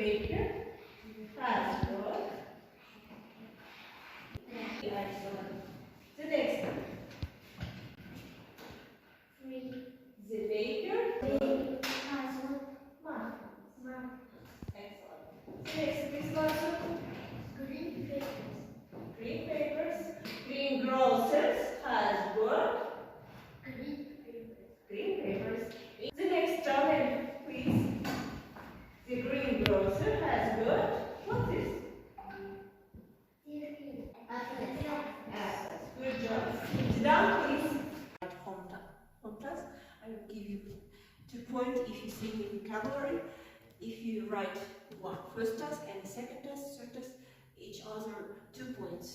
baker has got. Excellent. The next one. The baker has one. Excellent. The next please also. Green papers. Green grocers has got. Green papers. The next challenge, please. The green grocer has got. What is? Apples. Good job. Sit down, please. Home task. I will give you 2 points if you say the vocabulary. If you write one first task and second task, third task, each other 2 points.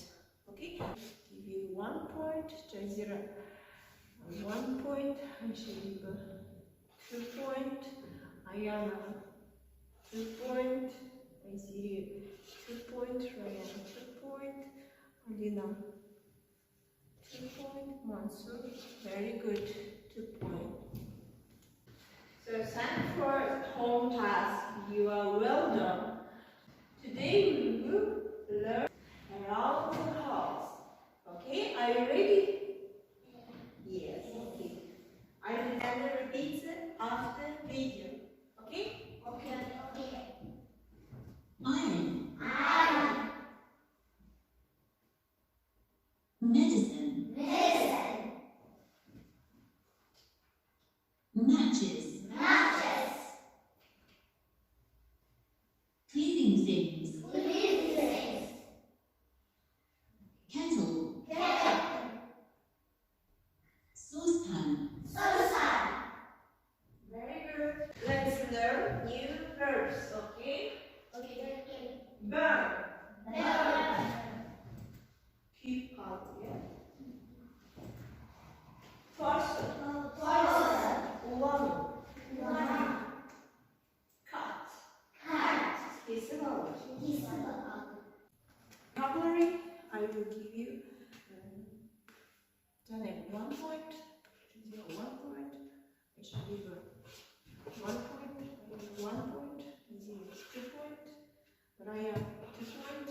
Okay? Give you 1 point. Jazira 1 point. Ansheliba 2 point. Ayana 2 point. Aziri 2 point. Ryan 2 point. Alina 2 point. Mansur, very good, 2 point. So thanks for home task. You are well done. Today we will learn around the house. Okay, are you ready? Yes. Okay. I will repeat after video. Okay? Okay. Iron. Medicine. Matches. Cleaning things. Kettle. Saucepan. Very good. Let's learn new verbs. Okay? Burn. Keep calm. Yeah. Parcel. One. Cut. Vocabulary, I will give you Janet 1 point, 1 point, Ashaliba 1 point, 1 point, 2 point, Raya 2 point,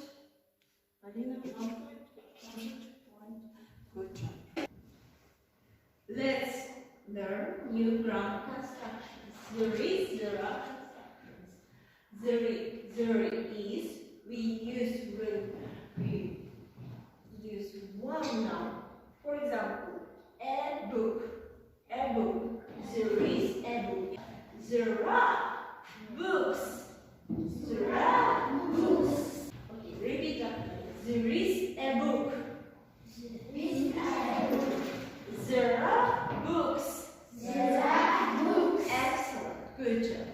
Alina 1 point, 1 point. Good job. Let's learn new grammar constructions. There are constructions. There is, we use one noun. For example, a book. There is a book. There are books. Okay, repeat after me. There is a book. There are books. Excellent. Good job.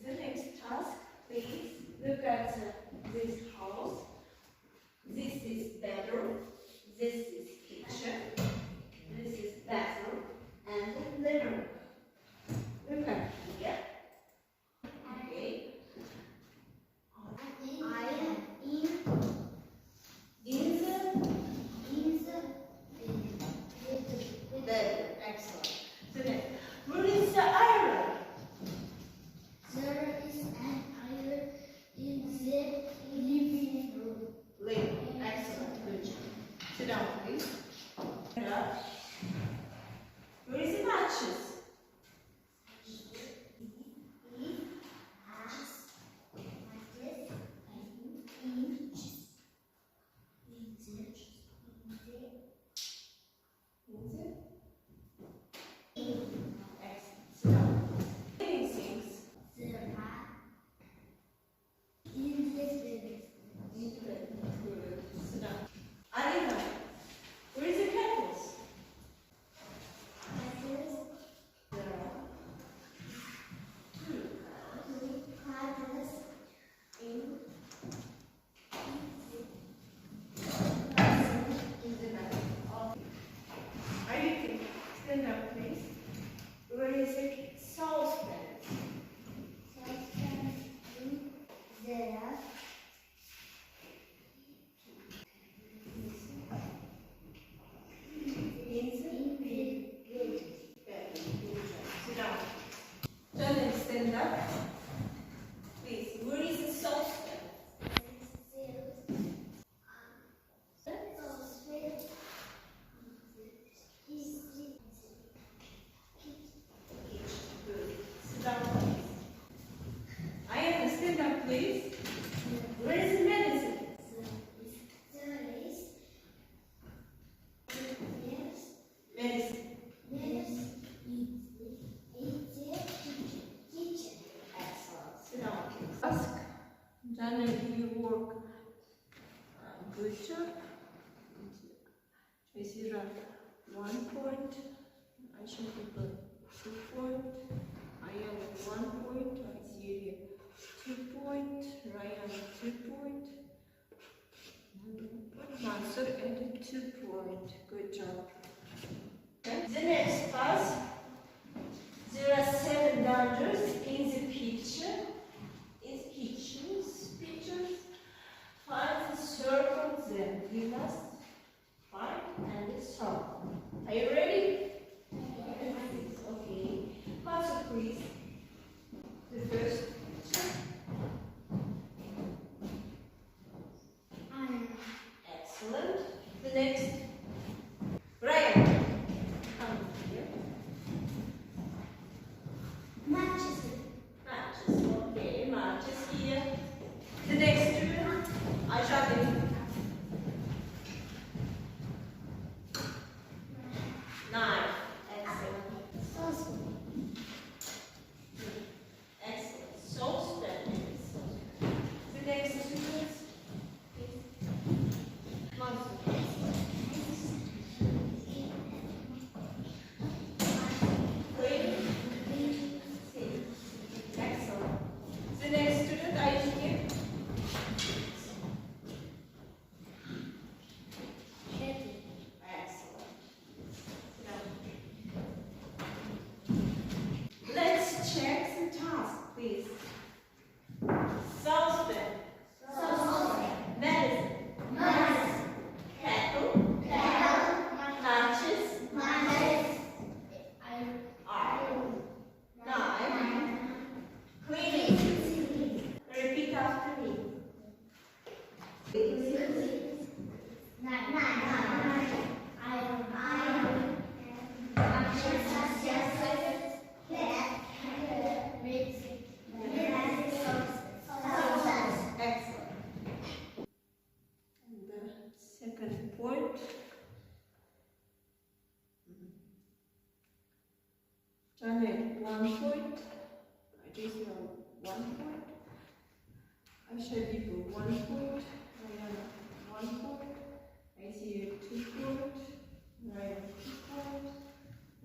The next task, please look at this house. This is bedroom. This is kitchen. This is bathroom and living room. Look at here. Okay. Bedroom. Excellent. So then, where is the iron? Living. Excellent. Good job. Sit down, please. Where is the matches? Excellent. Sit down. Cleaning things. Good. Sit down. Alina, where is the kettles? There are 2 in the back. Are you okay? Stand up, please. Where is the saucepan? Sit down. Stand up. Please, where is Janet 1 point, Jason 1 point, Aisha Bibu 1 point, Ryan 1 point, I see you 2 point, Ryan 2 point,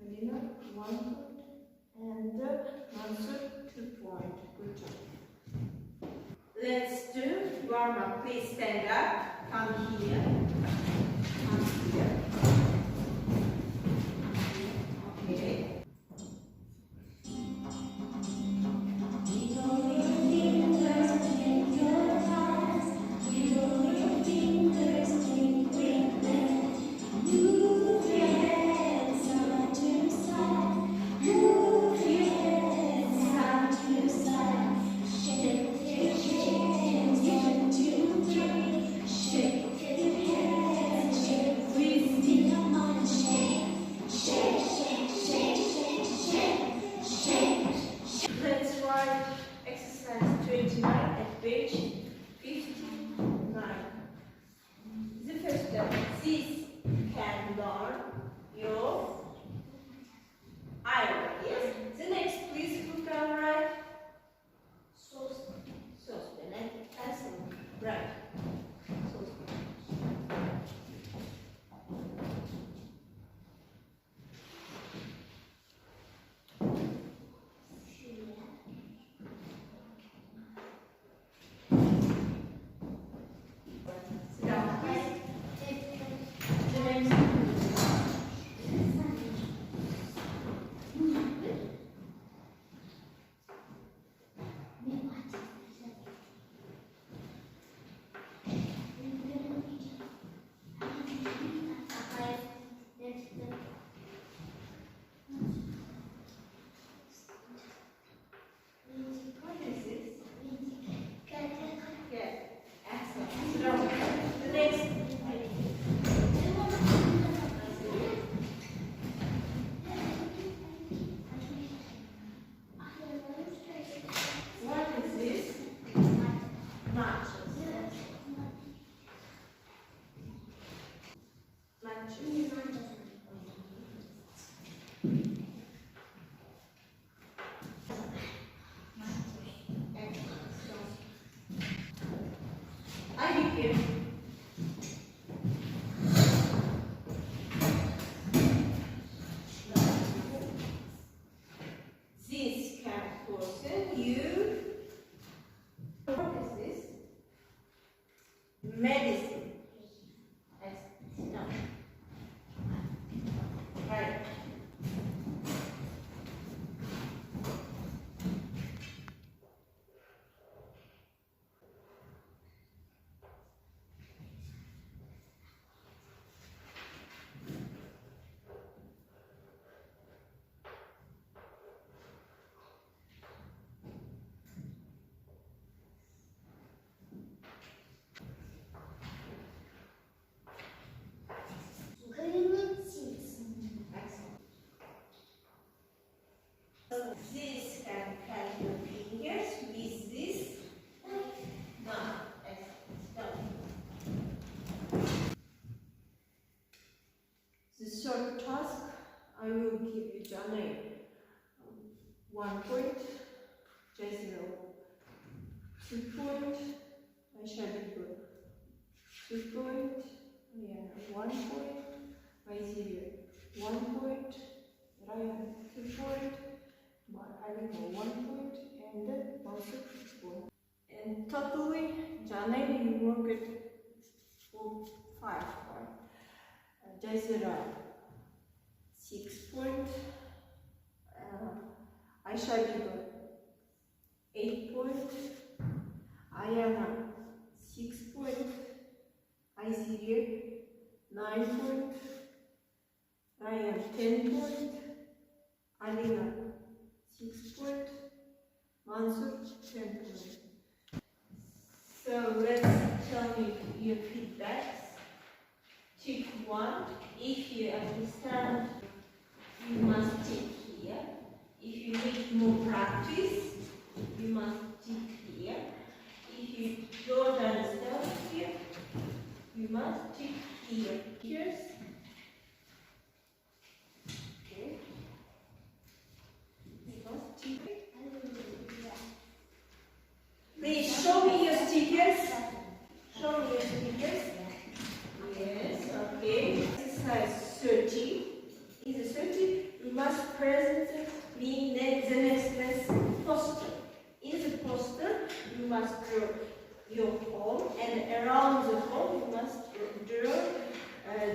Alina 1 point, and Mansur 2 point. Good job. Let's do warm up. Please stand up. Come here. Come here. Okay. Let's write exercise 29 at page 59. The first step, this can learn your iron. Yes? The next, please put down right. Saucepan. Excellent. Right. Saucepan. Sit down, please. The next. What is this? Yeah. Excellent. Sit down. The next. What is this? Matches. Matches. Excellent. So, I begin. This can person you. What is this? Medicine. Excellent. No. Right. So this can cut your fingers with this. No, stop. The third task, I will give you Johnny 1 point, Jason 2 point, Aisha 2 point, yeah, 1 point, Maizir 1 point, Ryan 2 point, I will go 1 point, and Mansur 2 point. And totally, Janelle, you work it for 5 points. Jaisira 6 points. Aisha 8 points. Ayana 6 points. Aizir 9 points. Ryan 10 points. Alina 6 points. Mansur 10 points. So let's tell me your feedbacks. Tick 1. If you understand, you must tick here. If you need more practice, you must tick here. If you don't understand here, you must tick here. Here's okay.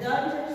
don't